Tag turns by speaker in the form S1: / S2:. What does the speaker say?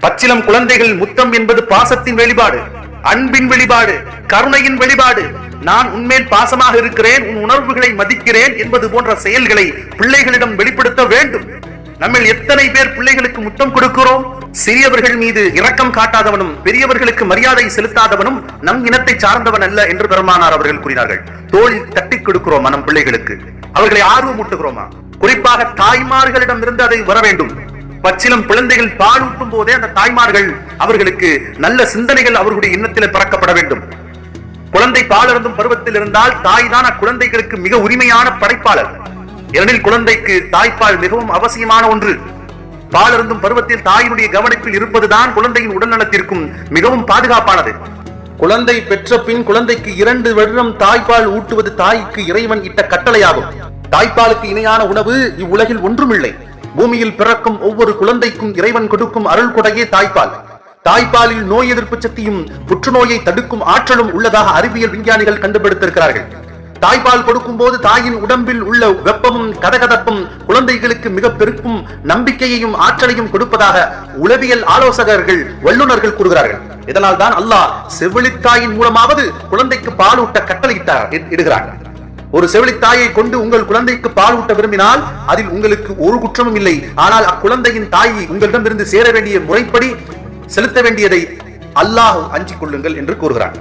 S1: பச்சிலம் குழந்தைகள் முத்தம் என்பது பாசத்தின் வெளிப்பாடு, அன்பின் வெளிப்பாடு, கருணையின் வெளிப்பாடு. நான் உன்மேல் பாசமாக இருக்கிறேன், உன் உணர்வுகளை மதிக்கிறேன் என்பது போன்ற செயல்களை பிள்ளைகளிடம் வெளிப்படுத்த வேண்டும். நம்ம எத்தனை பேர் பிள்ளைகளுக்கு முத்தம் கொடுக்கிறோம்? சிறியவர்கள் மீது இரக்கம் காட்டாதவனும் பெரியவர்களுக்கு மரியாதை செலுத்தாதவனும் நம் இனத்தை சார்ந்தவன் அல்ல என்று பெருமானார் அவர்கள் கூறினார்கள். தோளில் தட்டி கொடுக்கிறோம் நம் பிள்ளைகளுக்கு, அவர்களை ஆர்வமூட்டுகிறோமா? குறிப்பாக தாய்மார்களிடம் இருந்து அதை வர வேண்டும். பச்சிலம் குழந்தைகள் பால் ஊட்டும் போதே அந்த தாய்மார்கள் அவர்களுக்கு நல்ல சிந்தனைகள் அவர்களுடைய எண்ணத்தில் பிறக்கப்பட வேண்டும். குழந்தை பால் அருந்தும் பருவத்தில் இருந்தால் தாய் தான் அக்குழந்தைகளுக்கு மிக உரிமையான படைப்பாளர். ஏனெனில் குழந்தைக்கு தாய்ப்பால் மிகவும் அவசியமான ஒன்று. பால் அருந்தும் பருவத்தில் தாயினுடைய கவனிப்பில் இருப்பதுதான் குழந்தையின் உடல்நலத்திற்கும் மிகவும் பாதுகாப்பானது. குழந்தை பெற்ற பின் குழந்தைக்கு 2 வருடம் தாய்ப்பால் ஊட்டுவது தாய்க்கு இறைவன் இட்ட கட்டளையாகும். தாய்ப்பாலுக்கு இணையான உணவு இவ்வுலகில் ஒன்றுமில்லை. பூமியில் பிறக்கும் ஒவ்வொரு குழந்தைக்கும் இறைவன் கொடுக்கும் அருள் கொடையே தாய்ப்பால். தாய்ப்பாலில் நோய் எதிர்ப்பு சக்தியும் புற்றுநோயை தடுக்கும் ஆற்றலும் உள்ளதாக அறிவியல் விஞ்ஞானிகள் கண்டுபிடித்திருக்கிறார்கள். தாய்ப்பால் கொடுக்கும் போது தாயின் உடம்பில் உள்ள வெப்பமும் கதகதப்பும் குழந்தைகளுக்கு மிக பெருக்கும் நம்பிக்கையையும் ஆற்றலையும் கொடுப்பதாக உளவியல் ஆலோசகர்கள் வல்லுநர்கள் கூறுகிறார்கள். இதனால் தான் அல்லாஹ் செவிலித்தாயின் மூலமாவது குழந்தைக்கு பால் ஊட்ட கட்டளையிடுகிறார். ஒரு செவிலித்தாயை கொண்டு உங்கள் குழந்தைக்கு பால் ஊட்ட விரும்பினால் அதில் உங்களுக்கு ஒரு குற்றமும் இல்லை. ஆனால் அக்குழந்தையின் தாயை உங்களிடமிருந்து சேர வேண்டிய முறைப்படி செலுத்த வேண்டியதை அல்லாஹ் அஞ்சிக் கொள்ளுங்கள் என்று கூறுகிறார்.